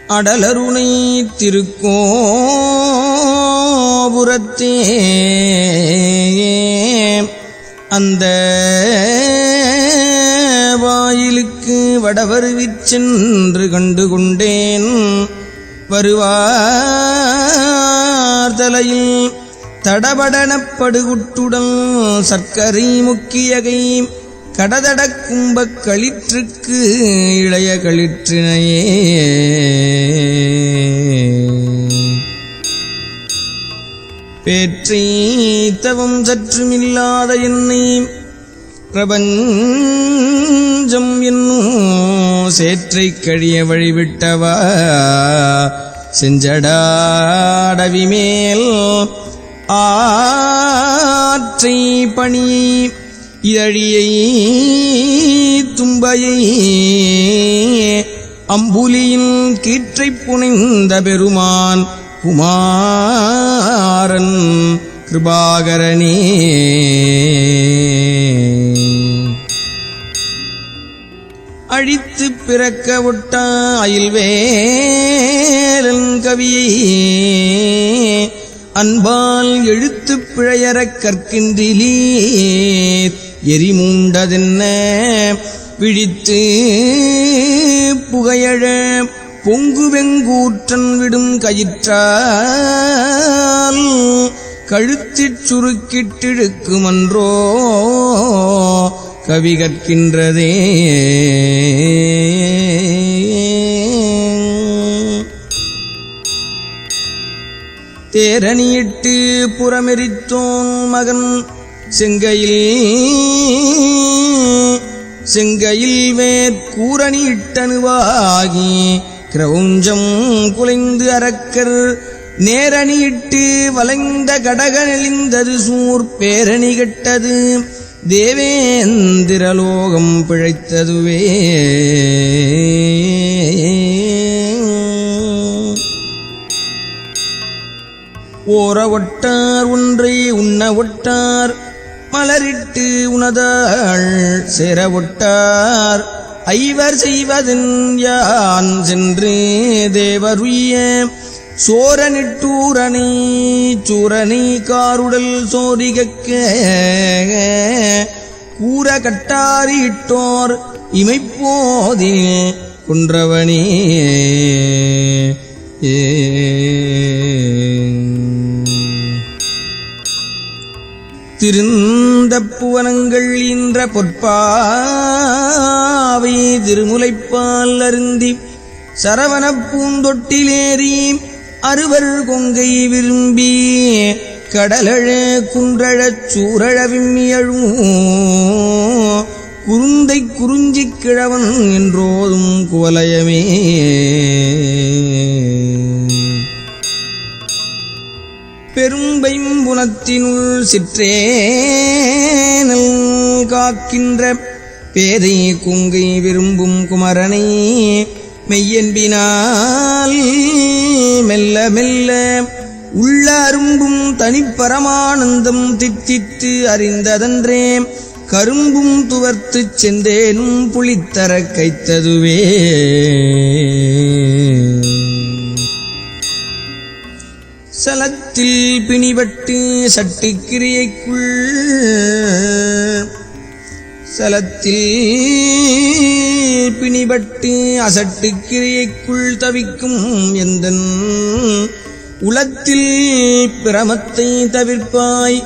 அடலருணை திருக்கோபுரத்தே அந்த வாயிலுக்கு வடவருவிச் சென்று கண்டு கொண்டேன். வருவார் தலையில் தடபடனப்படுகுட்டுடன் சர்க்கரை முக்கியகை கடதடக் கும்பக் களிற்றுக்கு இளைய களிற்றினையே பேற்றை தவம் சற்றுமில்லாத என்னை பிரபஞ்சம் என்னும் சேற்றை கழிய வழிவிட்டவா செஞ்சடாடவி மேல் ஆற்றை பணி இதழியை தும்பையை அம்புலியின் கீற்றைப் புனைந்த பெருமான் குமாரன் கிருபாகரனே. அழித்து பிறக்க ஒட்ட அயில்வேலன் கவியை அன்பால் எழுத்து பிழையறக் கற்கின்றிலீர் எரிமூண்டதென்ன விழித்து புகையழ பொங்கு வெங்கூற்றன் விடும் கயிற்றால் கழுத்திற் சுருக்கிட்டிழுக்குமன்றோ கவி கற்கின்றதே. தேரணியிட்டு புறமெரித்தோன் மகன் செங்கையில் வேற்கூரணியிட்டனுவாகி கிரவுஞ்சம் குலைந்து அரக்கர் நேரணியிட்டு வளைந்த கடக நெளிந்தது சூர் பேரணி கெட்டது தேவேந்திரலோகம் பிழைத்ததுவே. ஓர ஒட்டார் ஒன்றை உண்ண ஒட்டார் மலரிட்டு உணதாள் சேர ஒட்டார் ஐவர் செய்வதன் யான் சென்று தேவருய சோரனிட்டூரனை சூரனை காருடல் சோரிகக்க கூற கட்டாரிட்டோர் இமைப்போதில் குன்றவனே. திருந்த புவனங்கள் ஈன்ற பொற்பாவை திருமுலைப்பால் அருந்தி சரவணப் பூந்தொட்டிலேறி அறுவர் கொங்கை விரும்பி கடலழ குன்றழச் சூரழ விம்மியழும் குருந்தை குறிஞ்சிக் கிழவன் என்றோதும் குவலயமே. பெரும்பைம்புனத்தினுள் சிற்றேனல் காக்கின்ற பேதை குங்கை விரும்பும் குமரனை மெய்யன்பினால் மெல்ல மெல்ல உள்ள அரும்பும் தனிப்பரமானந்தம் தித்தித்து அறிந்ததன்றே கரும்பும் துவர்த்துச் செந்தேனும் புளித்தர கைத்ததுவே. சலத்தில் பிணிபட்டு சட்டிக்கிரியைக்குள் அசட்டுக்கிரியைக்குள் தவிக்கும் எந்தன் உளத்தில் பிரமத்தை தவிர்ப்பாய்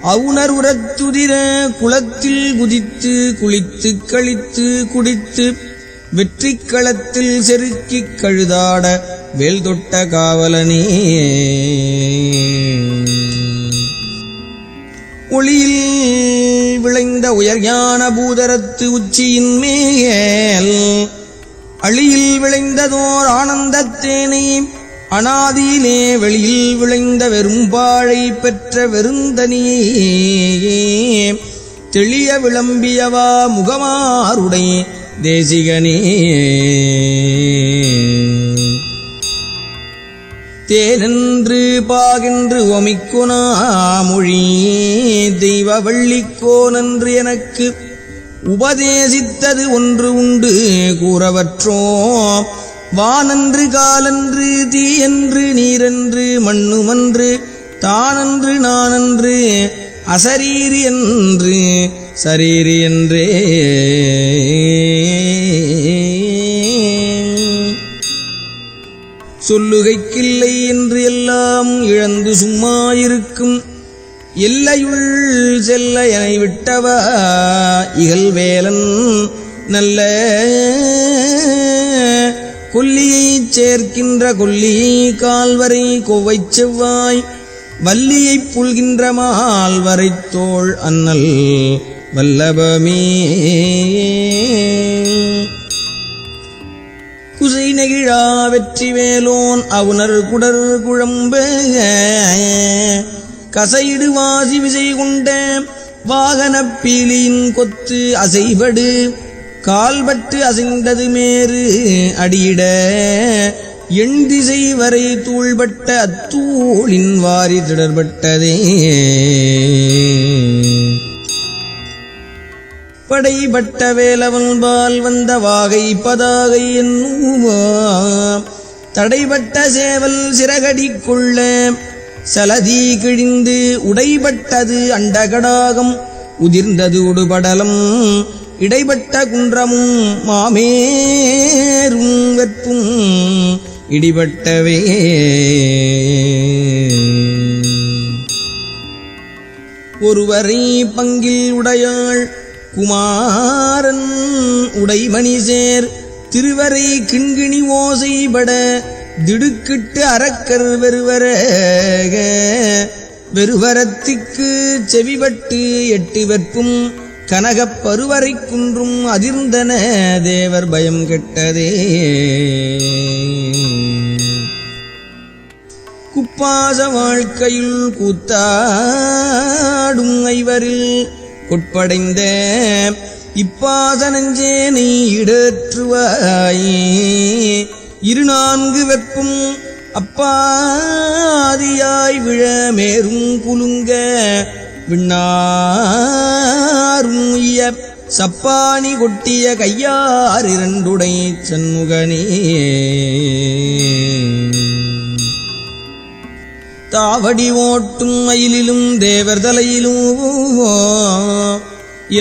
அவுணர் உரத்துதிர குளத்தில் குதித்து குளித்து கழித்து குடித்து வெற்றிக் களத்தில் செருக்கிக் கழுதாட வேல் தொட்ட காவலனே. ஒளியில் விளைந்த உயர்ஞான பூதரத்து உச்சியின் மேல் அழியில் விளைந்ததோர் ஆனந்தத்தேனை அனாதியிலே வெளியில் விளைந்த வெறும்பாழை பெற்ற வெறுந்தனியே தெளிய விளம்பியவா முகமாருடை தேசிகனே. தேனென்று பாகென்று ஒமிக்குனா மொழி தெய்வ வள்ளிக்கோனன்று எனக்கு உபதேசித்தது ஒன்று உண்டு கூறவற்றோ வானன்று காலன்று தீயன்று நீரன்று மண்ணுமன்று தானன்று நானன்று அசரீரி என்று சரீரி என்றே சொல்லுகைக்கில்லை என்று எல்லாம் இழந்து சும்மாயிருக்கும் எல்லையுள் செல்ல என விட்டவா இகழ்வேலன் நல்ல கொல்லியைச் சேர்க்கின்ற கொல்லியை கால்வரை கொவ்வைச் செவ்வாய் வல்லியைப் புல்கின்ற மால்வரைத் தோள் அன்னல் வல்லபமே குசை நெகிழா வெற்றி வேலோன் அவுணர் குடர் குழம்ப கசையிடு வாசி விசை கொண்ட வாகனப் பீலியின் கொத்து அசைபடு கால்பட்டு அசைந்தது மேறு அடியிட எண் திசை வரை தூள்பட்ட அத்தூளின் வாரி திடர்பட்டதே படைபட்ட வேலவன்பால் வந்த வாகை பதாகை என்னுவா தடைபட்ட சேவல் சிறகடி கொள்ள சலதி கிழிந்து உடைபட்டது அண்டகடாகம் உதிர்ந்தது உடுபடலம் இடைப்பட்ட குன்றமும் மாமேரும் வெற்பும் இடிபட்டவே ஒருவரை பங்கில் உடையாள் குமாரன் உடைமணி சேர் திருவரை கிண்கிணி ஓசைபட திடுக்கிட்டு அரக்கர் வெறுவரத்திற்கு செவிபட்டு எட்டு வெற்பும் கனகப் பருவரை குன்றும் அதிர்ந்தன தேவர் பயம் கெட்டதே குப்பாச வாழ்க்கையுள் கூத்தாடும் ஐவரில் கொட்படைந்த இப்பாச நெஞ்சேனை இடற்றுவாயே இருநான்கு வெப்பும் அப்பாதியாய் விழ மேரும் குலுங்க விண்ணாரும் சப்பானி கொட்டிய கையார் இரண்டுடை சண்முகனே தாவடி ஓட்டும் மயிலிலும் தேவர் தலையிலும்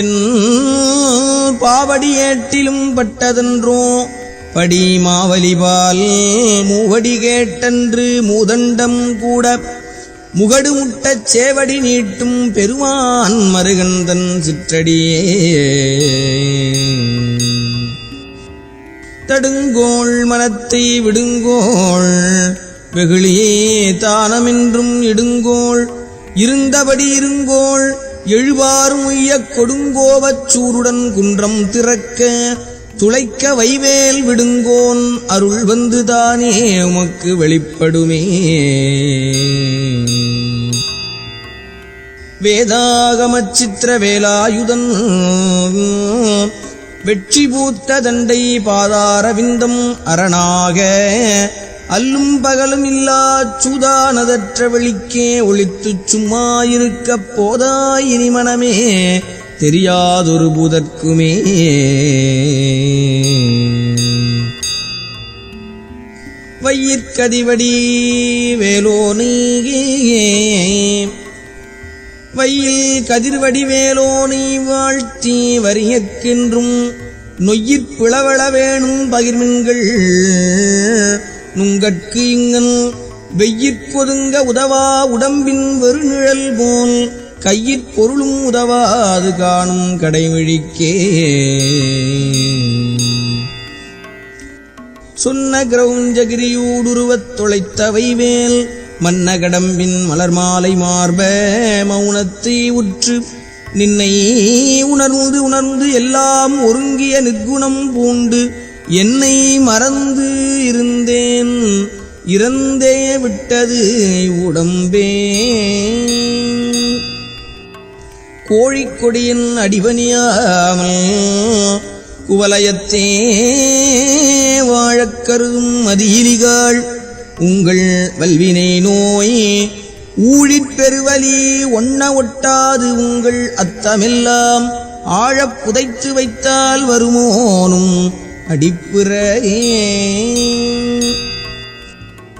என் பாவடி ஏட்டிலும் பட்டதன்றோ படி மாவலிபால் மூவடி கேட்டன்று மூதண்டம் கூட முகடு முட்டச் சேவடி நீட்டும் பெருமான் மருகந்தன் சிற்றடியே தடுங்கோள் மனத்தை விடுங்கோள் வெகுளியே தானமென்றும் இடுங்கோள் இருந்தபடி இருங்கோள் எழுவாரும் உய்யக் கொடுங்கோவச் சூருடன் குன்றம் திறக்க துளைக்க வைவேல் விடுங்கோன் அருள் வந்து தானே உமக்கு வெளிப்படுமே வேதாகமச் சித்திர வேலாயுதன் வெற்றி பூத்த தண்டை பாதாரவிந்தம் அரணாக அல்லும் பகலும் இல்லா சூதானதற்ற வெளிக்கே ஒளித்துச் சும்மாயிருக்கப் போதாய் இனி மனமே தெரியாதொரு பூதற்குமே வையிற்கதிவடி வேலோனே வையில் கதிர்வடி வேலோனை வாழ்த்தி வரியக்கென்றும் நொய்யிற் பிளவள வேணும் பகிர்மின்கள் நுங்கட்கு இங்கன் வெய்யிற்கொதுங்க உதவா உடம்பின் வெறுநிழல் போல் கையிற் பொருளும் உதவாது காணும் கடைவிழிக்கே சொன்ன கிரௌஞ்சகிரியூடுருவத் தொலைத்த வைவேல் மன்ன கடம்பின் மலர் மாலை மார்ப மௌனத்தை உற்று நின்னை உணர்ந்து உணர்ந்து எல்லாம் ஒருங்கிய நிற்குணம் பூண்டு என்னை மறந்து இருந்தேன் இறந்தே விட்டது உடம்பே கோழிக்கொடியின் அடிபணியாமல் குவலயத்தே வாழக் கருதும் மதியிலிகாள் உங்கள் வல்வினை நோய் ஊழிற் பெருவலி ஒண்ண ஒட்டாது உங்கள் அத்தமெல்லாம் ஆழப் புதைத்து வைத்தால் வருமோனும் அடிப்புறையே.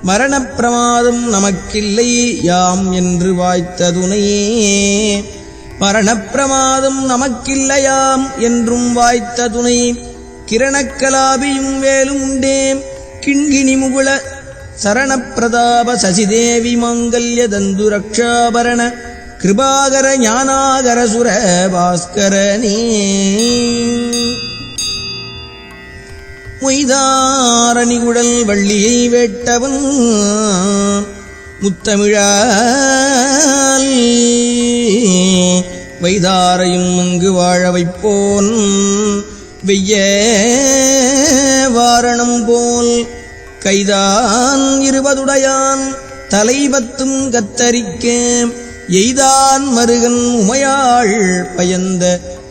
மரணப்பிரமாதம் நமக்கில்லை யாம் என்று வாய்த்த துணையே. மரணப்பிரமாதம் நமக்கில்லையாம் என்றும் வாய்த்த துணை. கிரணக்கலாபியும் வேலும் உண்டேம் கிண்கிணி முகுள சரணப்பிரதாப சசிதேவி மாங்கல்ய தந்து ரக்ஷாபரண கிருபாகர ஞானாகர சுர பாஸ்கரனே. மொய்தாரணிகுழல் வள்ளியை வேட்டவன் முத்தமிழால் வைதாரையும் அங்கு வாழ வைப்போன் வெய்ய வாரணம் போல் கைதான் 20 தலைபத்தும் கத்தரிக்க எய்தான் மருகன் உமையாள் பயந்த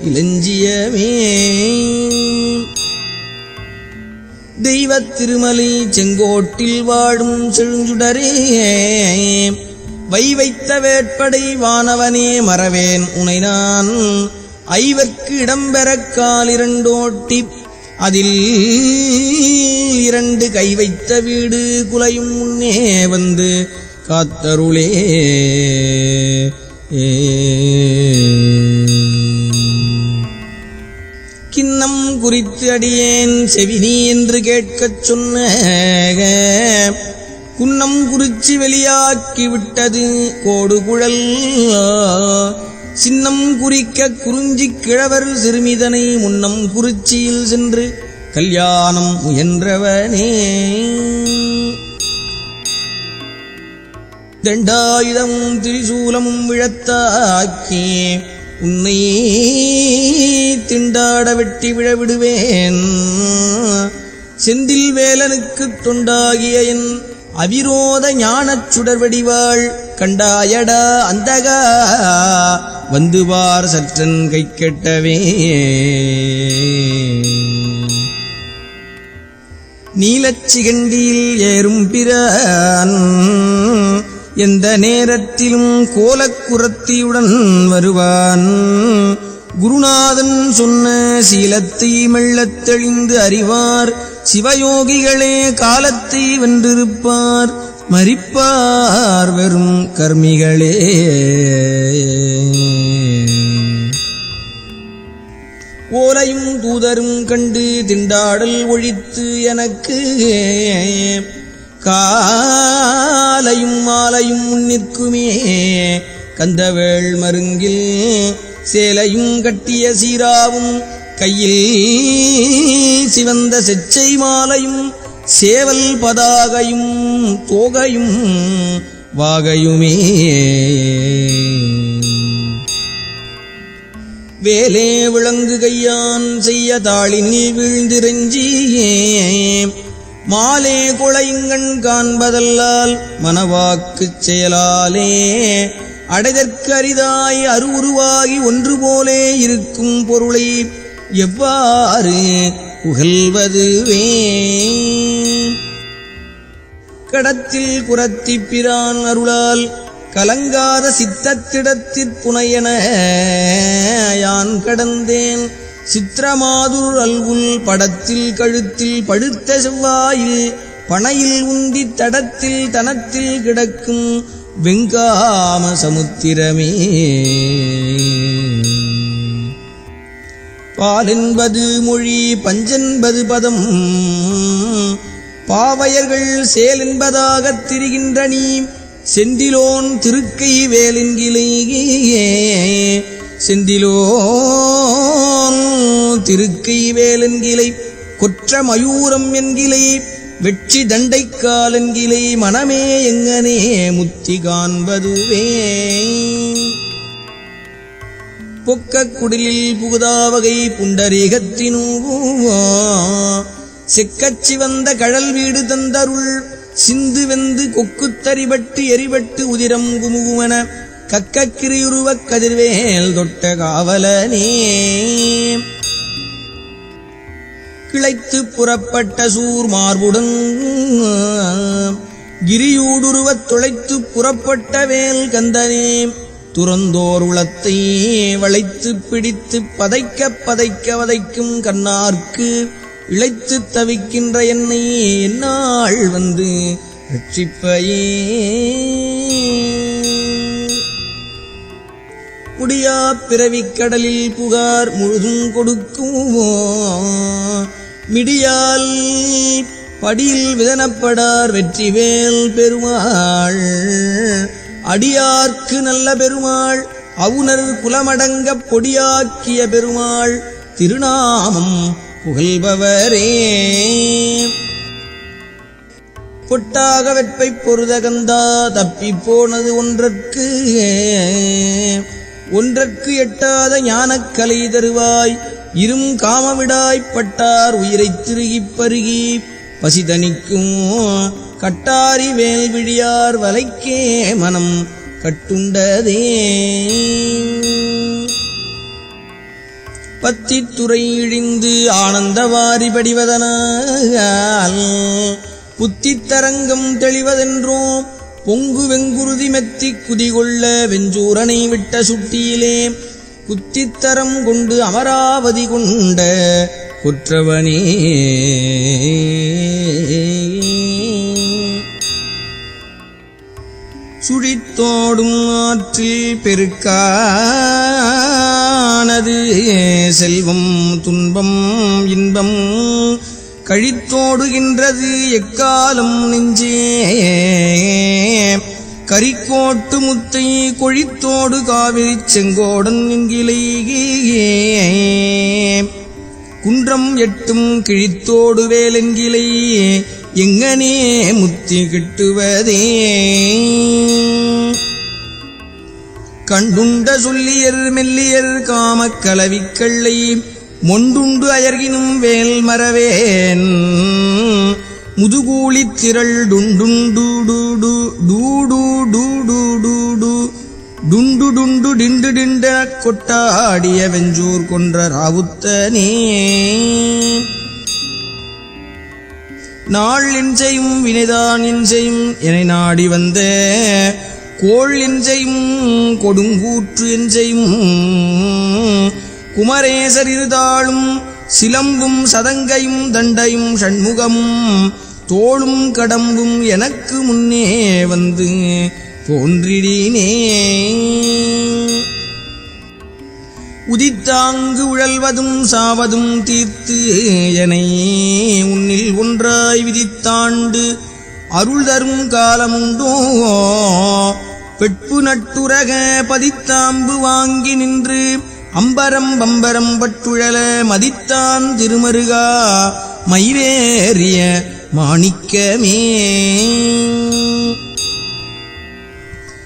இளஞ்சியமே. தெய்வத் திருமலை செங்கோட்டில் வாழும் செழுஞ்சுடரே வைத்த வேட்படை வானவனே மறவேன் உனை நான். ஐவர்க்கு இடம்பெறக் கால் 2 ஓட்டி அதில் 2 கை வைத்த வீடு குலையும் முன்னே வந்து காத்தருளே. கிண்ணம் குறித்து அடியேன் செவினி என்று கேட்கச் சொன்ன குன்னம் குறிச்சி வெளியாக்கி விட்டது கோடுகுழல். சின்னம் குறிக்க குறிஞ்சிக் கிழவர் சிறுமிதனை முன்னம் குறிச்சியில் சென்று கல்யாணம் முயன்றவனே. தண்டாயுதமும் திரிசூலமும் விழத்தாக்கி உன்னை திண்டாட வெட்டி விழவிடுவேன். செந்தில் வேலனுக்குத் தொண்டாகிய என் அவிரோத ஞானச் சுடர்வடிவாள் கண்டாயடா அந்தகா வந்துவார் சற்றன் கை கெட்டவே. நீலச்சிகண்டியில் ஏறும் பிரான் எந்த நேரத்திலும் கோலக்குரத்தியுடன் வருவான். குருநாதன் சொன்ன சீலத்தை மெல்லத் தெளிந்து அறிவார் சிவயோகிகளே காலத்தை வென்றிருப்பார் மரிப்பார் வெறும் கர்மிகளே. ஓலையும் தூதரும் கண்டு திண்டாடல் ஒழித்து எனக்கு காலையும் மாலையும் முன்னிற்குமே. கந்தவேள் மருங்கில் சேலையும் கட்டிய சீராவும் கையில் சிவந்த செச்சை மாலையும் சேவல் பதாகையும் தோகையும் வாகையுமே. வேலே விளங்கு கையான் செய்ய தாளினில் வீழ்ந்திரஞ்சியே மாலே கொளைங்கண் காண்பதல்லால் மனவாக்குச் செயலாலே அடைதற்கு அரிதாய் அருவுருவாகி ஒன்று போலே இருக்கும் பொருளை எவ்வாறு புகழ்வதுவே. கடத்தில் குரத்திப் பிரான் அருளால் கலங்காத சித்தத்திடத்திற் புனையன யான் கடந்தேன். சித்திரமாதுர் அல்குல் படத்தில் கழுத்தில் படுத்த செவ்வாயில் பனையில் உந்தி தடத்தில் தனத்தில் கிடக்கும் வெங்காம சமுத்திரமே. பாலென்பது மொழி பஞ்சென்பது பதம் பாவையர்கள் சேலென்பதாகத் திரிகின்ற நீ செந்திலோன் திருக்கை வேலென்கிலேயே. செந்திலோன் திருக்கை வேலென்கிலை கொற்ற மயூரம் என்கிலை வெற்றி தண்டைக்கால் என்கிலை மனமே எங்கனே முத்தி காண்பதுவே. பொக்கக் குடிலில் புகுதாவகை புண்டரீகத்தினூ செக்கச் சிவந்த கழல் வீடு தந்தருள் சிந்து வெந்து கொக்குத்தரிபட்டு எரிபட்டு உதிரம் குமுகுமன கக்கக்கிரியுருவக் கதிர்வேல் தொட்ட காவலனே. கிளைத்து புறப்பட்ட சூர் மார்புடன் கிரியூடுருவத் துளைத்து புறப்பட்ட வேல் கந்தனே. துறந்தோர் உளத்தை வளைத்து பிடித்து பதைக்க பதைக்க வதைக்கும் கண்ணார்க்கு இளைத்துத் தவிக்கின்ற என்னை எந்நாள் வந்து ரட்சிப்பையே. முடியா பிறவிக் கடலில் புகார் முழுதும் கொடுக்குமோ மிடியால் படியில் விதனப்படார் வெற்றிவேல் பெருமாள். அடியார்க்கு நல்ல பெருமாள் அவுணர் குலமடங்கப் பொடியாக்கிய பெருமாள் திருநாமம் புகழ்பவரே. பொட்டாக வெற்பை பொருதகந்தா தப்பிப் போனது ஒன்றற்கு எட்டாத ஞானக்கலை தருவாய். இரும் காமவிடாய்ப்பட்டார் உயிரைத் திருகிப் பருகி பசிதனிக்கும் கட்டாரி வேல் விழியார் வலைக்கே மனம் கட்டுண்டதே. பத்தித்துறை இழிந்து ஆனந்தவாரி படிவதனால் புத்தித்தரங்கம் தெளிவதென்றோ பொங்கு வெங்குருதி மெத்தி குதிகொள்ள வெஞ்சூரனை விட்ட சுட்டியிலே குத்தித்தரம் கொண்டு அமராவதி கொண்ட குற்றவனே. சுழித்தோடும் ஆற்றில் பெருக்கானது செல்வம் துன்பம் இன்பம் கழித்தோடுகின்றது எக்காலம் நெஞ்சே. கரிக்கோட்டு முத்தை கொழித்தோடு காவிரி செங்கோடன் என்கிளையே குன்றம் எட்டும் கிழித்தோடு வேலென்கிளை எங்கனே முத்தி கிட்டுவதே. கண்டுண்ட சொல்லியர் மெல்லியர் காமக் கலவிக்கள்ளை மொண்டுண்டு அயர்கினும் வேல் மறவேன் முதுகூலித் திரள் டுண்டுண்டு டூடு டூடு டூடு டூடு டுண்டு டுண்டு டிண்டு டிண்டெனக் கொட்டாடிய வெஞ்சூர் கொன்ற ராவுத்தனே. நாள் எஞ்சையும் வினைதான் எஞ்சையும் என நாடி வந்த கோள் எஞ்சையும் கொடுங்கூற்று எஞ்சையும் குமரேசர் இருதாளும் சிலம்பும் சதங்கையும் தண்டையும் ஷண்முகமும் தோளும் கடம்பும் எனக்கு முன்னே வந்து தோன்றிடினே. உதித்தாங்கு உழல்வதும் சாவதும் தீர்த்து எனை உன்னில் ஒன்றாய் விதித்தாண்டு அருள் தரும் காலமுண்டோ பெட்பு நட்டுரக பதித்தாம்பு வாங்கி நின்று அம்பரம் பம்பரம் பட்டுழல மதித்தான் திருமருகா மயிலேறிய மாணிக்கமே.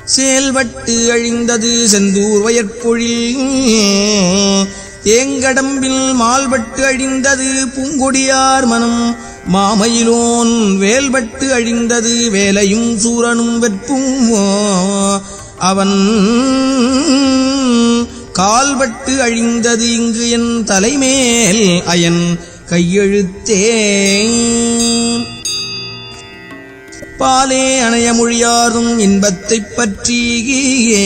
செயல்பட்டு அழிந்தது செந்தூர் வயற்பொழில் தேங்கடம்பில் மால்பட்டு அழிந்தது பூங்கொடியார் மனம் மாமயிலோன் வேல்பட்டு அழிந்தது வேலையும் சூரனும் வெற்பும் அவன் கால்பட்டு அழிந்தது இங்கு என் தலைமேல் அயன் கையெழுத்தே. பாலே அணைய மொழியாரும் இன்பத்தைப் பற்றியே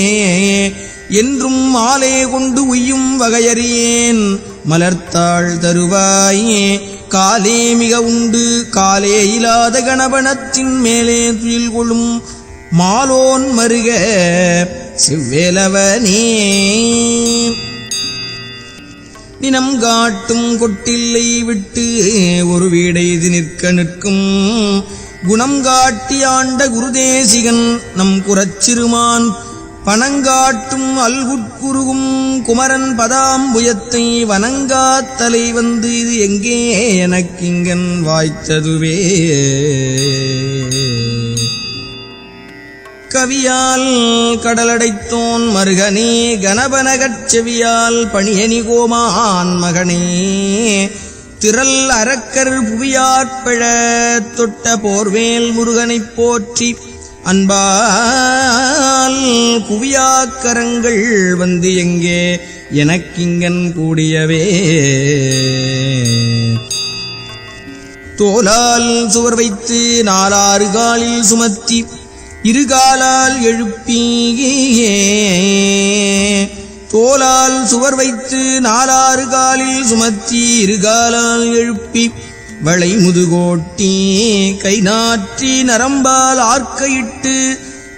என்றும் மாலே கொண்டு உய்யும் வகையறியேன் மலர்த்தாள் தருவாயே. காலே மிக உண்டு காலே இல்லாத கணபனத்தின் மேலே துயில் கொள்ளும் மாலோன் மருக செவ்வேலவனே. நினம் காட்டும் கொட்டில்லை விட்டு ஒரு வீடைது நிற்க நிற்கும் குணம் காட்டி ஆண்ட குருதேசிகன் நம் குரச்சிறுமான் பணங்காட்டும் அல்குட்குருகும் குமரன் பதாம்புயத்தை வனங்காத்தலை வந்து இது எங்கே எனக்கிங்கன் வாய்த்ததுவே. கவியால் கடலடைத்தோன் மருகனே கணபனகச் செவியால் பணியனி கோமான் மகனே திரள் அரக்கர் புவியாற்பழ தொட்ட போர்வேல் முருகனைப் போற்றி அன்பால் குவியாக்கரங்கள் வந்து எங்கே எனக்கிங்கன் கூடியவே. தோலால் சுவர் வைத்து நாலாறு காலில் சுமத்தி இருகாலால் எழுப்பியே தோலால் சுவர் வைத்து 4 காலில் சுமத்தி 2 காலால் எழுப்பி வளை முதுகோட்டி கை நாற்றி நரம்பால் ஆர்க்கையிட்டு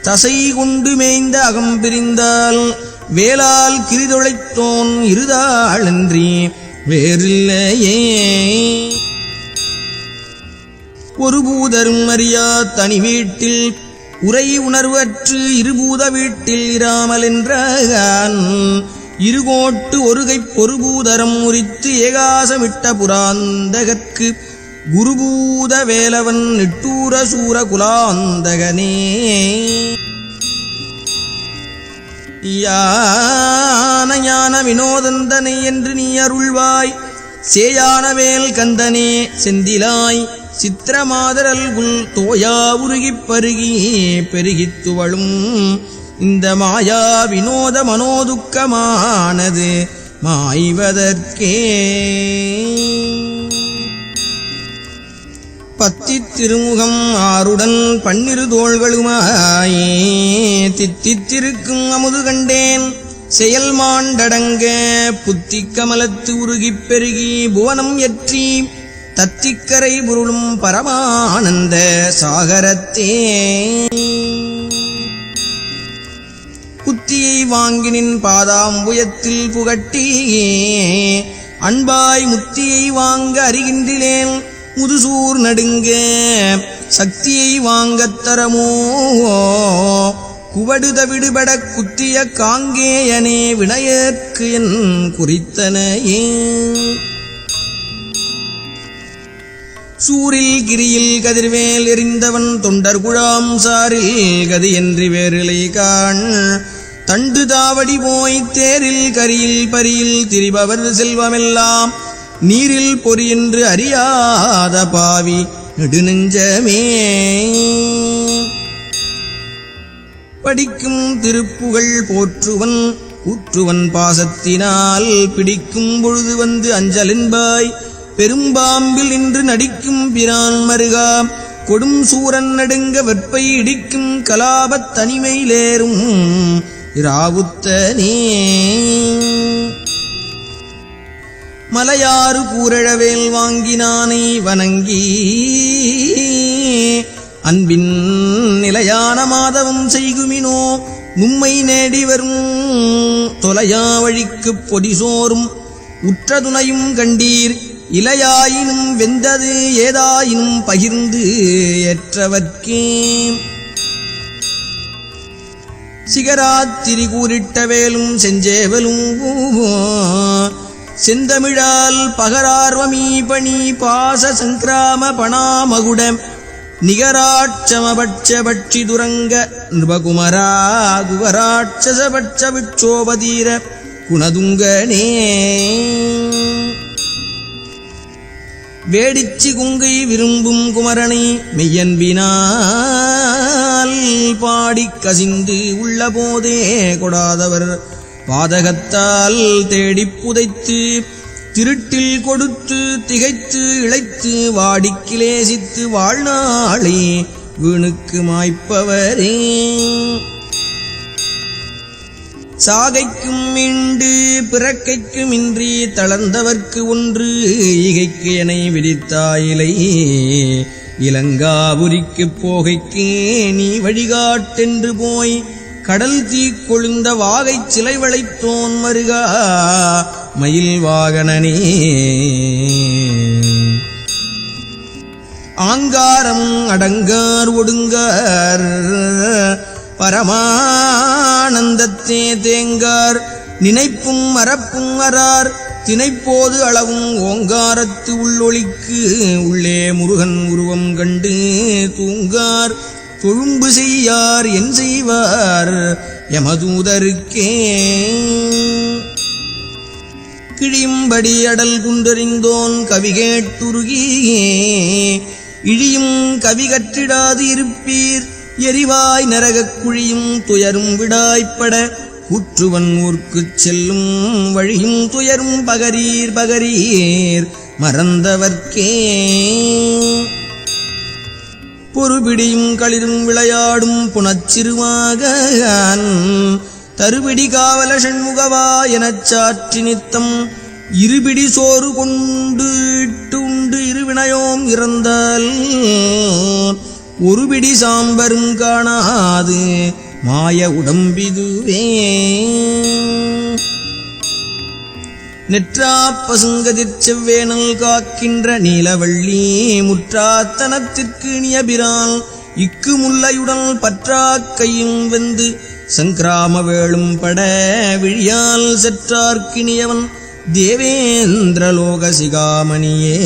தசை கொண்டு மேய்ந்த அகம் பிரிந்தால் வேளால் கிரிதொழைத்தோன் இருதாளன்றி வேறில்லையே. ஒரு பூதரும் அறியா தனி வீட்டில் உரை உணர்வற்று இருபூத வீட்டில் இராமல் என்றான். இருகோட்டு ஒருகைப் பொறுபூதரம் உரித்து ஏகாசமிட்ட புராந்தகற்கு குருபூத வேலவன் நிட்டூர சூர குலாந்தகனே. யான வினோதந்தனை என்று நீ அருள்வாய் சேயானவேல் கந்தனே செந்திலாய் சித்திரமாதரல்குல் தோயா உருகிப் பருகி பெருகித் துவளும் இந்த மாயா வினோத மனோதுக்கமானது மாய்வதற்கே. பத்தித் திருமுகம் 6உடன் 12 தோள்களுமாயே தித்தித்திருக்கும் அமுது கண்டேன் செயல் மாண்டடங்க புத்திக் கமலத்து உருகிப் பெருகி புவனம் எற்றி தத்திக்கரை புருளும் பரமானந்த சாகரத்தே. புத்தியை வாங்கினின் பாதாம்புயத்தில் புகட்டியே அன்பாய் முத்தியை வாங்க அறிகின்றேன் முதுசூர் நடுங்க சக்தியை வாங்கத் தரமோ குவடுத விடுபட குத்திய காங்கேயனே வினயற்கு என் குறித்தனையே. சூரில் கிரியில் கதிர்வேல் எறிந்தவன் தொண்டர் குழாம் சாரில் கதியன்றி வேறிலை காண் தண்டு தாவடி போய் தேரில் கரியில் பரியில் திரிபவர் செல்வமெல்லாம் நீரில் பொறியென்று அறியாத பாவி நெடுநெஞ்சமே. படிக்கும் திருப்புகழ் போற்றுவன் ஊற்றுவன் பாசத்தினால் பிடிக்கும் பொழுது வந்து அஞ்சலின்பாய் பெரும்பாம்பில் நின்று நடிக்கும் பிரான் மருகா கொடும் சூரன் நடுங்க வெற்பை இடிக்கும் கலாபத் தனிமையிலேறும் இராவுத்தனே. மலையாறு கூரழவேல் வாங்கினானை வணங்கி அன்பின் நிலையான மாதவம் செய்குமினோ நும்மை நேடி வரும் தொலையா வழிக்குப் பொடிசோறும் உற்றதுணையும் கண்டீர் இலையாயினும் வெந்தது ஏதாயினும் பகிர்ந்து ஏற்றவர்க்கே. சிகராத்திரி கூறிட்ட வேலும் செஞ்சேவலும் செந்தமிழால் பகரார்வமீ பணி பாச சங்கிராம பணாமகுட நிகராட்சமபட்ச பட்சி துரங்க நிருபகுமரா குகராட்சசபட்ச விட்சோபதீர குணதுங்கனே. வேடிச்சி குங்கை விரும்பும் குமரனை மெய்யன்பினால் பாடிக் கசிந்து உள்ள போதே கொடாதவர் பாதகத்தால் தேடிப் புதைத்து திருட்டில் கொடுத்து திகைத்து இழைத்து வாடிக் கிலேசித்து வாழ்நாளே வீணுக்கு மாய்ப்பவரே. சாகைக்கும் மீண்டு பிறக்கைக்கும் இன்றி தளர்ந்தவர்க்கு ஒன்று ஈகைக்கு என விதித்தாயிலை இலங்காபுரிக்குப் போகைக்கே நீ வழிகாட்டென்று போய் கடல் தீ கொழுந்த வாகைச் சிலை வளைத்தோன் மருகா மயில் வாகனனே. ஆங்காரம் அடங்கார் ஒடுங்கார் பரமானந்தத்தே தேங்கார் நினைப்பும் மறப்பும் அறார் தினைப்போது அளவும் ஓங்காரத்து உள்ளொளிக்கு உள்ளே முருகன் உருவம் கண்டு தூங்கார் தொழும்பு செய்யார் என் செய்வார் யமதூதருக்கே. கிழியும்படி அடல் குன்றறிந்தோன் கவி கேட்டுருகியே இழியும் கவி கற்றிடாது இருப்பீர் எரிவாய் நரகக் குழியும் துயரும் விடாய்ப்பட கூற்றுவன் ஊர்க்குச் செல்லும் வழியும் துயரும் பகரீர் பகரீர் மறந்தவர்க்கே. பொறுபிடியும் களிரும் விளையாடும் புனச்சிறுவாகன் தருபிடி காவல ஷண்முகவா எனச் சாற்றி நித்தம் இருபிடி சோறு கொண்டு இட்டு உண்டு இருவினையோம் இறந்தால் ஒருபிடி சாம்பரும் காணாது மாய உடம்பிதுவே. நெற்றா பசுங்கதிர் செவ்வேனல் காக்கின்ற நீலவள்ளி முற்றாத்தனத்திற்கு நியபிரான் இக்கு முல்லையுடன் பற்றா கையும் வெந்து சங்கிராம வேளும் பட விழியால் செற்றார்க்கினியவன் தேவேந்திரலோக சிகாமணியே.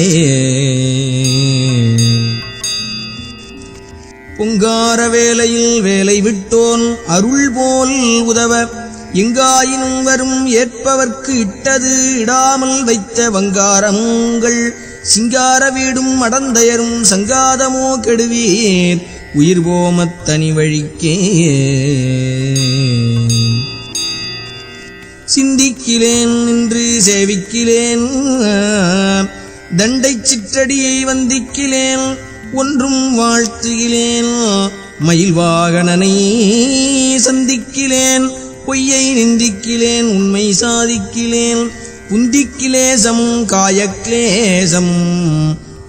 பொங்கார வேலையில் வேலை விட்டோன் அருள் போல் உதவ எங்காயினும் வரும் ஏற்பவர்க்கு இட்டது இடாமல் வைத்த வங்காரங்கள் சிங்கார வீடும் அடந்தையரும் சங்காதமோ கெடுவீர் உயிர் போமத்தனி வழிக்கே. சிந்திக்கிலேன் நின்று சேவிக்கிலேன் தண்டை சிற்றடியை வந்திக்கிலேன் ஒன்றும் வாழ்த்துகிலேன் மயில் வாகனனை சந்திக்கிலேன் பொய்யை நிந்திக்கிலேன் உண்மை சாதிக்கிலேன் புந்திக்கிலேசம் காயக்லேசம்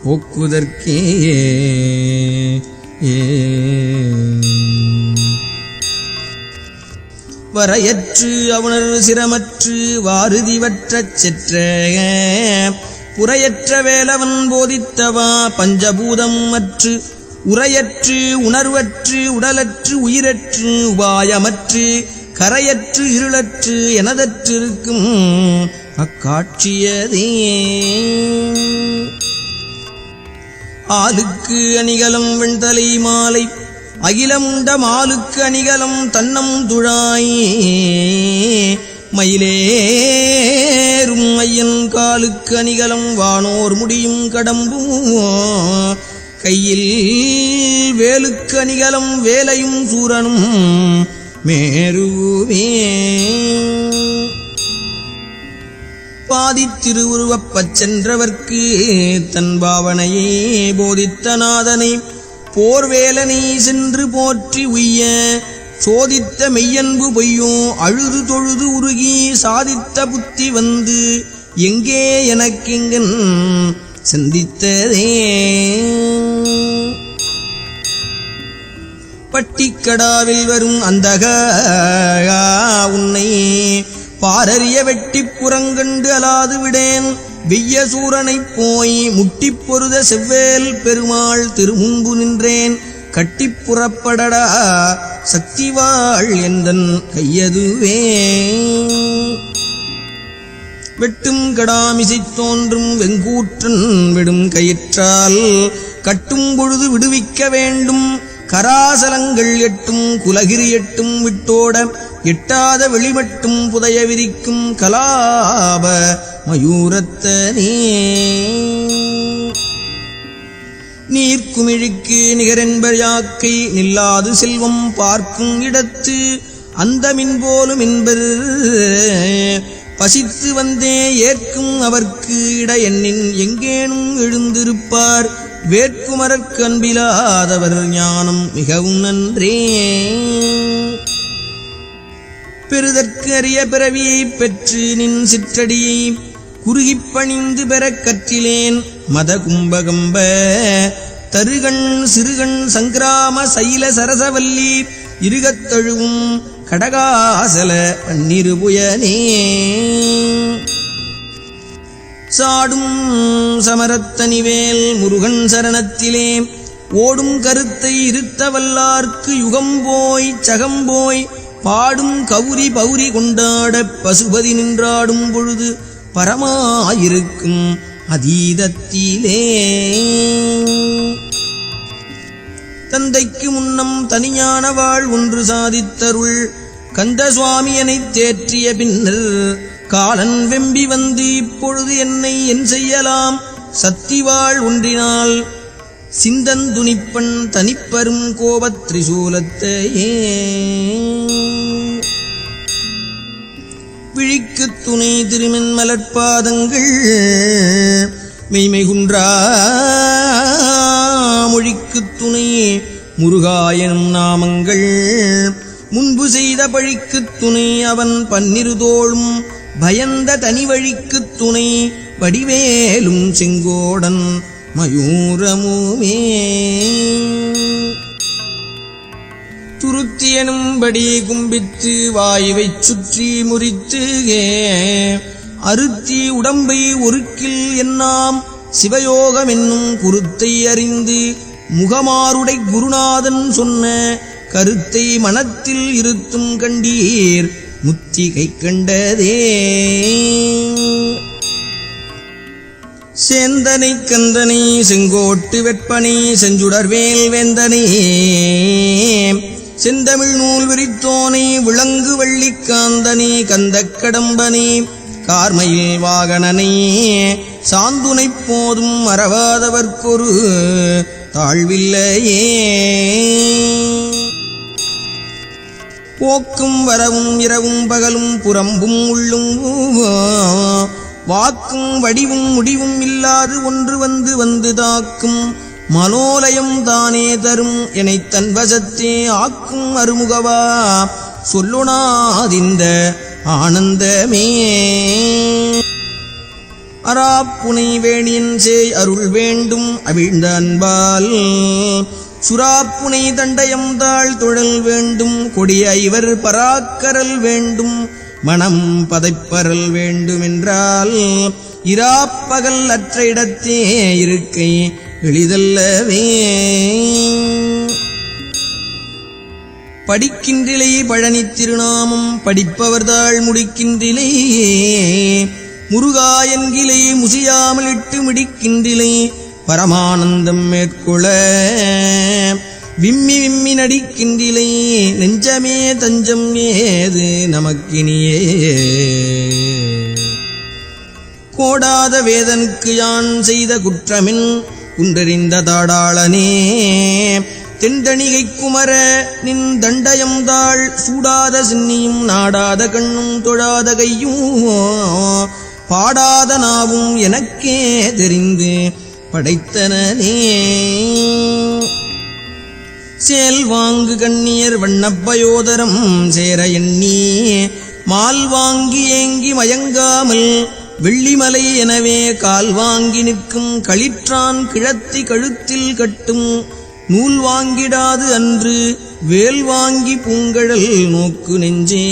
போக்குதற்கே. வரையற்று அவுணர் சிரமற்று வாருதிவற்றச் செற்ற புறையற்ற வேலவன் போதித்தவா பஞ்சபூதம் அற்று உரையற்று உணர்வற்று உடலற்று உயிரற்று உபாயமற்று கரையற்று இருளற்று எனதற்றிருக்கும் அக்காட்சியதே. ஆளுக்கு அணிகலம் வெண்தலை மாலை அகிலமுண்ட மாலுக்கு அணிகலம் தன்னம் துழாய் மயிலேறும் ஐயன் காலுக்கு அணிகலம் வானோர் முடியும் கடம்பும் கையில் வேலுக்கு அணிகலம் வேலையும் சூரனும் மேருவே. பாதித்திருவுருவப்பச் சென்றவர்க்கு தன் பாவனையே போதித்த நாதனை போர்வேலனை சென்று போற்றி உய்ய சோதித்த மெய்யன்பு பொய்யோ அழுது தொழுது உருகி சாதித்த புத்தி வந்து எங்கே எனக்கெங்கன் சிந்தித்ததே. பட்டிக்கடாவில் வரும் அந்தக உன்னை பாரறிய வெட்டிப் புறங்கண்டு அலாது விடேன் வெய்ய சூரனைப் போய் முட்டிப் பொருத செவ்வேல் பெருமாள் திருமுன்பு நின்றேன் கட்டிப் புறப்படடா சக்திவாள் எந்தன் கையதுவே. வெட்டும் கடாமிசை தோன்றும் வெங்கூற்றன் விடும் கயிற்றால் கட்டும் பொழுது விடுவிக்க வேண்டும் கராசலங்கள் எட்டும் குலகிரி எட்டும் விட்டோட எட்டாத வெளிமட்டும் புதைய விரிக்கும் கலாப மயூரத்தனே. நீர்க்குமிழிக்கு நிகரென்பர் யாக்கை நில்லாது செல்வம் பார்க்கும் இடத்து அந்த மின்போலும் என்பர் பசித்து வந்தே ஏற்கும் அவர்க்கு இட எண்ணின் எங்கேனும் எழுந்திருப்பார் வேட்குமரற்கு அன்பிலாதவர் ஞானம் மிகவும் நன்றே. பெறுதற்கு அரிய பிறவியைப் பெற்று நின் சிற்றடியை குறுகிப் பணிந்து பெறக் கற்றிலேன் மத கும்பகம்ப தருகண் சிறுகண் சங்கிராம சைல சரசவல்லி இருகத்தழுவும் கடகாசல பன்னிருபுயனே. சாடும் சமரத்தனிவேல் முருகன் சரணத்திலே ஓடும் கருத்தை இருத்தவல்லார்க்கு யுகம் போய் சகம்போய் பாடும் கவுரி பௌரி கொண்டாட பசுபதி நின்றாடும் பொழுது பரமாயிருக்கும் அதீதத்திலே. தந்தைக்கு முன்னம் தனியான வாழ் ஒன்று சாதித்தருள் கந்த சுவாமியனைத் தேற்றிய பின்னர் காலன் வெம்பி வந்து இப்பொழுது என்னை என் செய்யலாம் சத்திவாள் ஒன்றினால் சிந்தந்துணிப்பன் தனிப்பரும் கோபத் திரிசூலத்தையே. விழிக்குத் துணை திருமென் மலர்பாதங்கள் மெய்மை குன்றா மொழிக்குத் துணை முருகாயனும் நாமங்கள் முன்பு செய்த பழிக்குத் துணை அவன் பன்னிருதோளும் பயந்த தனி வழிக்குத் துணை வடிவேலும் செங்கோடன் மயூரமுமே. துருத்தியனும்படி கும்பித்து வாயுவைச் சுற்றி முறித்து அருத்தி உடம்பை ஒருக்கில் என்னாம் சிவயோகம் என்னும் குருத்தை அறிந்து முகமாருடை குருநாதன் சொன்ன கருத்தை மனத்தில் இருத்தும் கண்டீர் முத்திகை கண்டதே. சேந்தனை கந்தனை செங்கோட்டு வெப்பனை செஞ்சுடர்வேல் வேந்தனை செந்தமிழ் நூல் விரித்தோனை விளங்கு வள்ளிக்காந்தனை கந்தக் கடம்பனை கார்மயில் வாகனனை சாந்துனைப் போதும் மறவாதவர்க்கொரு தாழ்வில்லையே. போக்கும் வரவும் இரவும் பகலும் புறம்பும் உள்ளும் வாக்கும் வடிவும் முடிவும் இல்லாது ஒன்று வந்து வந்து தாக்கும் மலோலயம் தானே தரும் எனைத் தன் வசத்தே ஆக்கும் அருமுகவா சொல்லுனாதிந்த ஆனந்தமே. அராப்புனை வேணியன் சேய் அருள் வேண்டும் அவிழ்ந்த அன்பால் சுராப்புனை தண்டயம் தாழ் தொழல் வேண்டும் கொடிய ஐவர் பராக்கரல் வேண்டும் மனம் பதைப்பரல் வேண்டுமென்றால் இராப்பகல் அற்ற இடத்தே இருக்கை எளிதல்லவே. படிக்கின்றிலை பழனி திருநாமம் படிப்பவர்தாள் முடிக்கின்றிலை முருகா என்கிலை முசியாமல் இட்டு மிடிக்கின்றிலை பரமானந்தம் மேற்கொள்ள விம்மி விம்மி நடிக்கின்றிலை நெஞ்சமே தஞ்சம் ஏது நமக்கினியே. கோடாத வேதனுக்கு யான் செய்த குற்றமின் குன்றறிந்த தாடாளனே தெண்டணிகை குமர நின் தண்டயம் தாள் சூடாத சின்னியும் நாடாத கண்ணும் தொழாத கையும் பாடாத நாவும் எனக்கே தெரிந்து படைத்தனே. சேல் வாங்கு கண்ணியர் வண்ணப்பயோதரம் சேர எண்ணி மால் வாங்கி ஏங்கி மயங்காமல் வெள்ளிமலை எனவே கால் வாங்கி நிற்கும் களிற்றான் கிழத்தி கழுத்தில் கட்டும் நூல் வாங்கிடாது அன்று வேல் வாங்கி பூங்கழல் நோக்கு நெஞ்சே.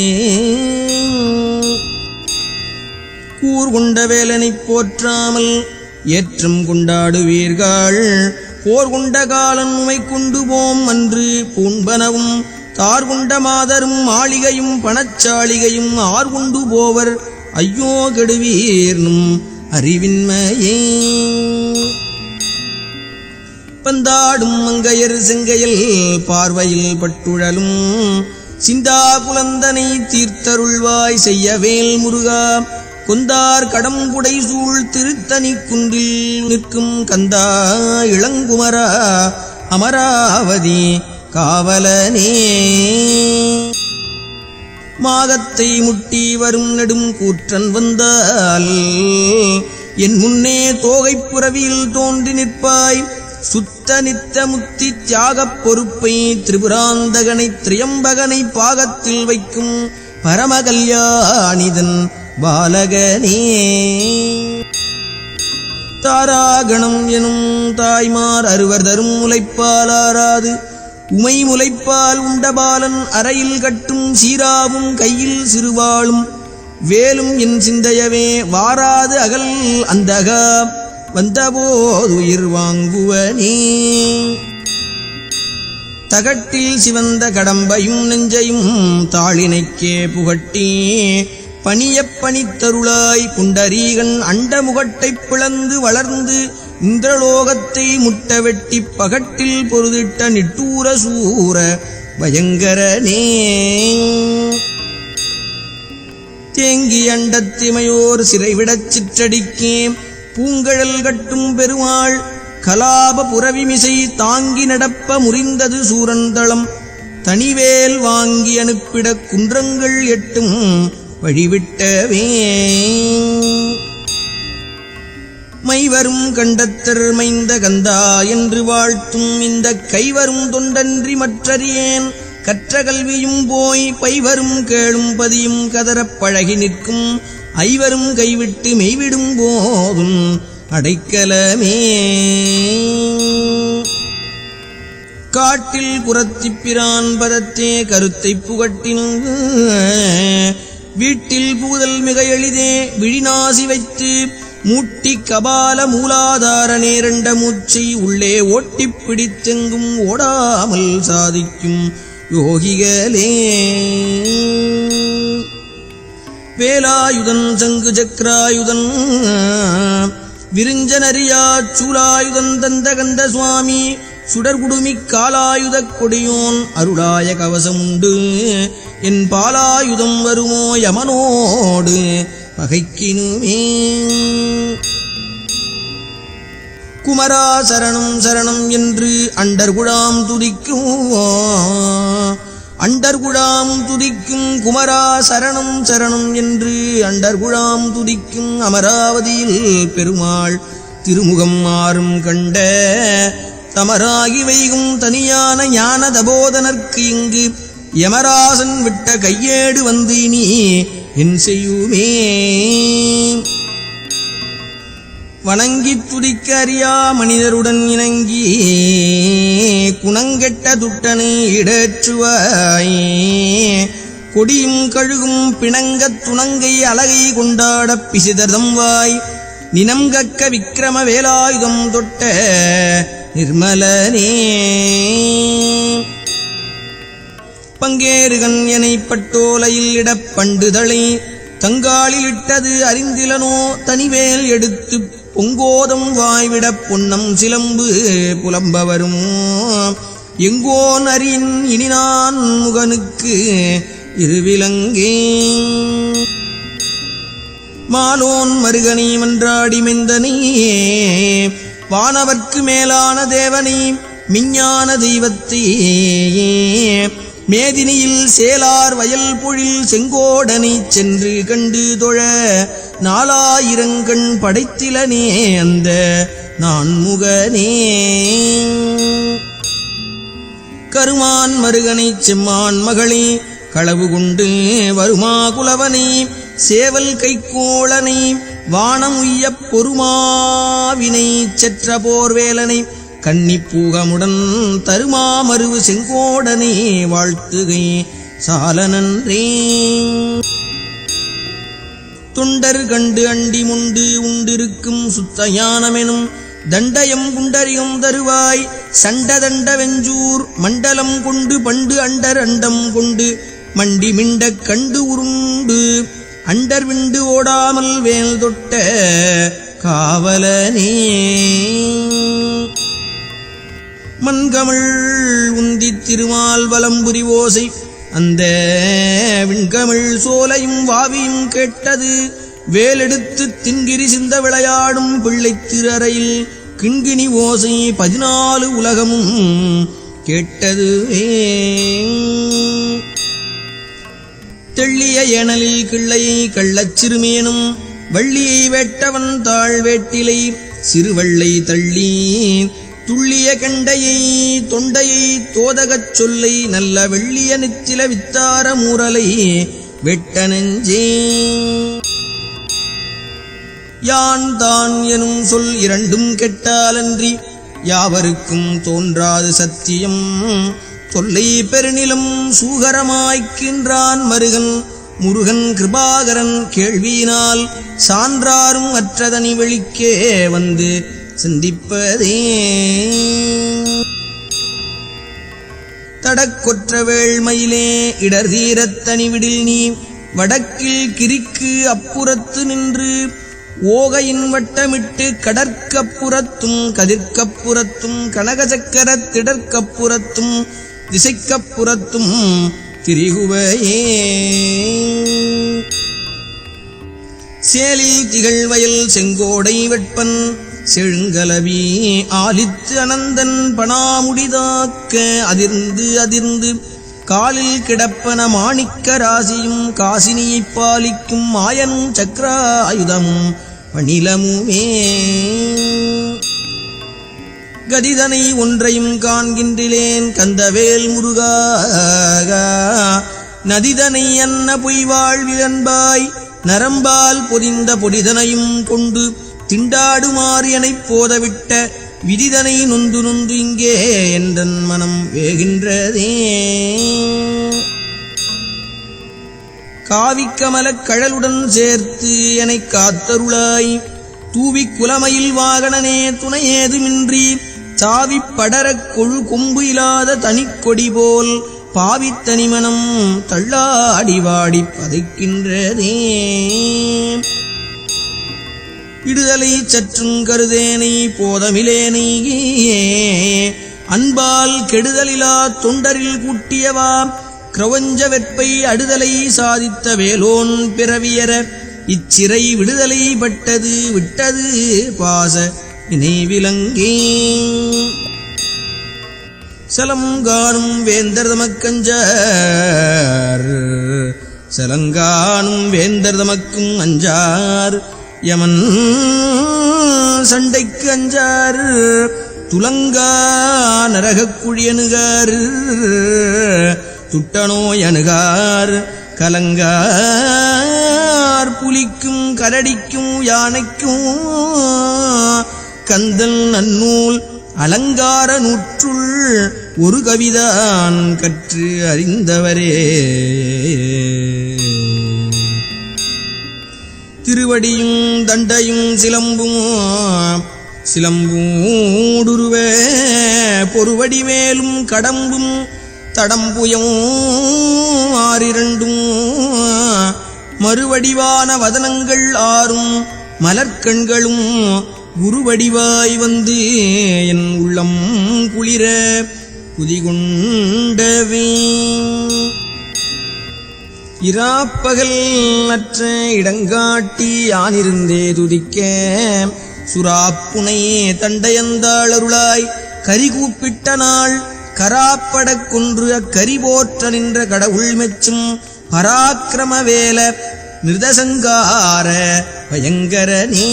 கூர்கொண்ட வேலனைப் போற்றாமல் ஏற்றம் கொண்டாடுவீர்கள் போர்கொண்ட காலன் உமை கொண்டு போம் அன்று பூண்பனவும் தார்கொண்ட மாதரும் மாளிகையும் பணச்சாளிகையும் ஆர்கொண்டு போவர் ஐயோ கெடுவீர்னும் அறிவின்மையே. பந்தாடும் மங்கையர் செங்கையில் பார்வையில் பட்டுழலும் சிந்தா குலந்தனை தீர்த்தருள்வாய் செய்யவேல் முருகா கொந்தார் கடம்புடை சூழ் திருத்தனி குன்றில் நிற்கும் கந்தா இளங்குமரா அமராவதி காவலனே. மாகத்தை முட்டி வரும் நெடும் கூற்றன் வந்தால் என் முன்னே தோகைப் புறவியில் தோன்றி நிற்பாய் சுத்த நித்த முத்தி தியாகப் பொறுப்பை திரிபுராந்தகனை திரியம்பகனை பாகத்தில் வைக்கும் பரமகல்யாணிதன் பாலகனே. தாராகணம் எனும் தாய்மார் அறுவர் தரும் முலைப்பால் ஆறாது உமை முலைப்பால் உண்டபாலன் அறையில் கட்டும் சீராவும் கையில் சிறுவாளும் வேலும் என் சிந்தையவே வாராது அகல் அந்தகா வந்தபோது உயிர் வாங்குவனே. தகட்டில் சிவந்த கடம்பையும் நெஞ்சையும் தாளினைக்கே புகட்டி பணியப் பணித்தருளாய் புண்டரீகன் அண்ட முகட்டைப் பிளந்து வளர்ந்து இந்திரலோகத்தை முட்ட வெட்டி பகட்டில் பொருதிட்ட நிட்டூர சூர பயங்கரனே. தேங்கி அண்டத்திமையோர் சிறைவிடச் சிற்றடிக்கே பூங்கழல் கட்டும் பெருமாள் கலாப புரவிமிசை தாங்கி நடப்ப முறிந்தது சூரந்தளம் தனிவேல் வாங்கி அனுப்பிட குன்றங்கள் எட்டும் வழிவிட்டவே. மைவரும் கண்டத்தர் மைந்த கந்தா என்று வாழ்த்தும் இந்த கைவரும் தொண்டன்றி மற்றறியேன் கற்ற கல்வியும் போய் பைவரும் கேளும் பதியும் கதறப் பழகி நிற்கும் ஐவரும் கைவிட்டு மெய்விடும் போதும் அடைக்கலமே. காட்டில் குரத்திப்பிரான் பதத்தே கருத்தை புகட்டின் வீட்டில் பூதல் மிக எளிதே விழிநாசி வைத்து மூட்டி கபால மூலாதார நேரண்ட மூச்சை உள்ளே ஓட்டிப் பிடித்தெங்கும் ஓடாமல் சாதிக்கும் யோகிகளே. வேலாயுதன் சங்கு சக்கராயுதன் விருஞ்சனரியா சூலாயுதன் தந்த கந்த சுவாமி சுடர்குடுமி காலாயுதக் கொடியோன் அருளாய கவசமுண்டு என் பாலாயுதம் வருமோ யமனோடு பகைக்கினுமே. குமரா சரணம் சரணம் என்று அண்டர்குழாம் துதிக்கும் குமரா சரணம் சரணம் என்று அண்டர்குழாம் துதிக்கும் அமராவதியில் பெருமாள் திருமுகம் மாறும் கண்ட தமராகி வைகும் தனியான ஞான தபோதனர்க்கு இங்கு யமராசன் விட்ட கையேடு வந்து நீ என் செய்யுமே. வணங்கித் துதிக்க அறியா மனிதருடன் இணங்கி குணங்கெட்ட துட்டனை இடேற்றுவாய் கொடியும் கழுகும் பிணங்கத் துணங்கை அழகை கொண்டாடப் பிசிதர்தம் வாய் நினம்கக்க விக்கிரம வேலாயுதம் தொட்ட நிர்மலனே. பங்கேறுகன் எனைப் பட்டோலையில் இடப் பண்டுதளை தங்காளில் இட்டது அறிந்திலனோ தனிவேல் எடுத்து பொங்கோதம் வாய்விடப் பொன்னம் சிலம்பு புலம்ப வரும் எங்கோன் அறியின் இனி நான் முகனுக்கு இருவிலங்கே. மாலோன் மருகனை மன்றாடி மெந்தனே வானவர்க்கு மேலான தேவனை மிஞ்ஞான தெய்வத்தை மேதினியில் சேலார் வயல் பொழில் செங்கோடனை சென்று கண்டு தொழ நாலாயிரங்கண் படைத்திலனே அந்த நான் முகனே. கருமான் மருகனை செம்மான் மகளே களவு கொண்டு வருமா குலவனை சேவல் கைக்கோளனை வானம் உய்யப் பொறுமாவினை செற்ற போர்வேலனை கன்னிப்பூகமுடன் தருமாமருவு செங்கோடனே வாழ்த்துகை சால நன்றே. தொண்டர் கண்டு அண்டி முண்டு உண்டிருக்கும் சுத்த ஞானமெனும் தண்டயம் குண்டரியம் தருவாய் சண்ட தண்ட வெஞ்சூர் மண்டலம் கொண்டு பண்டு அண்டர் அண்டம் கொண்டு மண்டி மிண்டக் கண்டு உருண்டு அண்டர் விண்டு ஓடாமல் வேல் தொட்ட காவலனே. மண்கமிழ் உந்தித் திருமால் வலம்புரி ஓசை அந்த விண்கமிழ் சோலையும் வாவியும் கேட்டது வேலெடுத்து தின்கிரி சிந்த விளையாடும் பிள்ளைத் திரறையில் கிண்கிணி ஓசை 14 உலகமும் கேட்டது. தெள்ளிய ஏனலில் கிள்ளையை கள்ளச் சிறுமேனும் வள்ளியை வேட்டவன் தாழ் வேட்டிலை சிறுவள்ளை தள்ளி துள்ளிய கண்டையை தொண்டையை தோதகச் சொல்லை நல்ல வெள்ளிய நித்தில வித்தார மூரலை வெட்ட நெஞ்சே. யான் தான் எனும் சொல் இரண்டும் கெட்டாலன்றி யாவருக்கும் தோன்றாது சத்தியம் சொல்லை பெருநிலம் சூகரமாய்க்கின்றான் மருகன் முருகன் கிருபாகரன் கேள்வியினால் சான்றாரும் அற்றதனி வெளிக்கே வந்து சிந்திப்பதே. தடக்கொற்ற வேள்மயிலே இடர்தீரத்தனிவிடில் நீ வடக்கில் கிரிக்கு அப்புறத்து நின்று ஓகையின் வட்டமிட்டு கடற்கப்புறத்தும் கதிர்க்கப்புறத்தும் கனகசக்கரத் திடற்கப்புறத்தும் திசைக்கப்புறத்தும் திரிகுவையே. சேலில் திகழ்வயல் செங்கோடை வெட்பன் செழுங்கலவி ஆலித்து அனந்தன் பணாமுடிதாக்க அதிர்ந்து அதிர்ந்து காலில் கிடப்பன மாணிக்க ராசியும் காசினியைப் பாலிக்கும் மாயனும் சக்கராயுதமும் பணிலமுமே. கதிதனை ஒன்றையும் காண்கின்றிலேன் கந்தவேல் முருகா. நதிதனை அன்ன பொய்வாழ்வில் அன்பாய் நரம்பால் பொதிந்த பொடிதனையும் கொண்டு திண்டாடுமாறு எனப் போதவிட்ட விதிதனை நொந்து நொந்து இங்கே என்றன் மனம் வேகின்றதே. காவிக்கமலக் கழலுடன் சேர்த்து எனக் காத்தருளாய் தூவிக் குலமயில் வாகனனே துணையேதுமின்றி சாவிப் படரக் கொழு கொம்பு இல்லாத தனிக்கொடி போல் பாவித்தனிமனம் தள்ளாடி வாடி பதைக்கின்றதே. இடுதலை சற்றும் கருதேனை போதமிலேனை அன்பால் கெடுதலிலா தொண்டரில் கூட்டியவா கிரவஞ்ச வெற்பை அடுதலை சாதித்த வேலோன் பிறவியர இச்சிறை விடுதலை பட்டது விட்டது பாச நினைவிலங்கே. சலங்கானும் வேந்தர் தமக்கஞ்சார் சலங்கானும் வேந்தர் தமக்கும் அஞ்சார் யமன் சண்டைக்கு அஞ்சார் துலங்கா நரகக் குழியணுகார் துட்டனோய் அணுகார் கலங்கார் புலிக்கும் கரடிக்கும் யானைக்கும் கந்தன் நன்னூல் அலங்கார நூற்றுள் ஒரு கவிதான் கற்று அறிந்தவரே. திருவடியும் தண்டையும் சிலம்பும் சிலம்பூடுருவ பொறுவடி மேலும் கடம்பும் தடம்புயம் ஆறிரண்டும் மறுவடிவான வதனங்கள் ஆறும் மலர்கண்களும் குருவடிவாய் வந்து என் உள்ளம் குளிர குதிகொண்டவே. இராப்பகல் அற்ற இடங்காட்டி யானிருந்தே துதிக்க சுராப்புனை தண்டையந்தாளருளாய் கரிகூப்பிட்ட நாள் கராப்படக் கொன்று அக்கரி போற்ற நின்ற கடவுள் மெச்சும் பராக்கிரமவேல நிர்தசங்கார பயங்கரனே.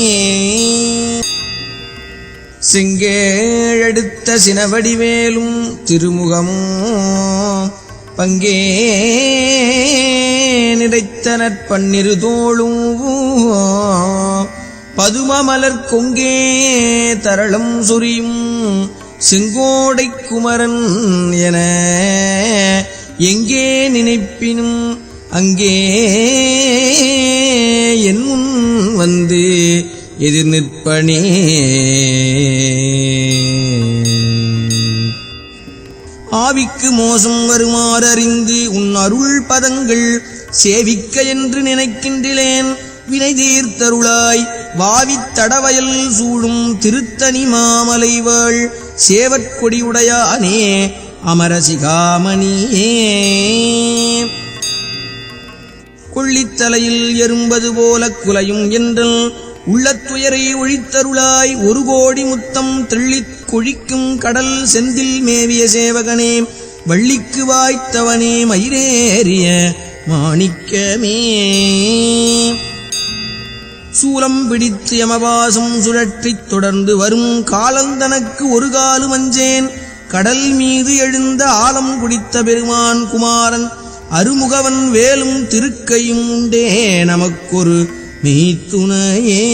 செங்கேழெடுத்த சினவடிவேலும் திருமுகமும் பங்கே நினைத்த நற்பன்னிரு தோளும் பதுமமலர் கொங்கே தரளம் சொரியும் செங்கோடை குமரன் என எங்கே நினைப்பினும் அங்கே என் முன் வந்து எதிர் நிற்பனே. ஆவிக்கு மோசம் வருமாறறிந்து உன் அருள் பதங்கள் சேவிக்க என்று நினைக்கின்றேன் வினை தீர்த்தருளாய் வாவித் தடவயல் சூழும் திருத்தணி மாமலைவாள் சேவற்கொடியுடையானே அமரசிகாமணியே. கொள்ளித்தலையில் எறும்பது போல குலையும் என்றல் உள்ளத்துயரை ஒழித்தருளாய் ஒரு கோடி முத்தம் தெள்ளித் கொழிக்கும் கடல் செந்தில் மேவிய சேவகனே வள்ளிக்கு வாய்த்தவனே மயிரேறிய மாணிக்கமே. சூலம் பிடித்து யமவாசம் சுழற்றித் தொடர்ந்து வரும் காலந்தனக்கு ஒரு காலு மஞ்சேன் கடல் மீது எழுந்த ஆலம் குடித்த பெருமான் குமாரன் அருமுகவன் வேலும் திருக்கையும் உண்டே நமக்கொரு மெய்த்துணையே.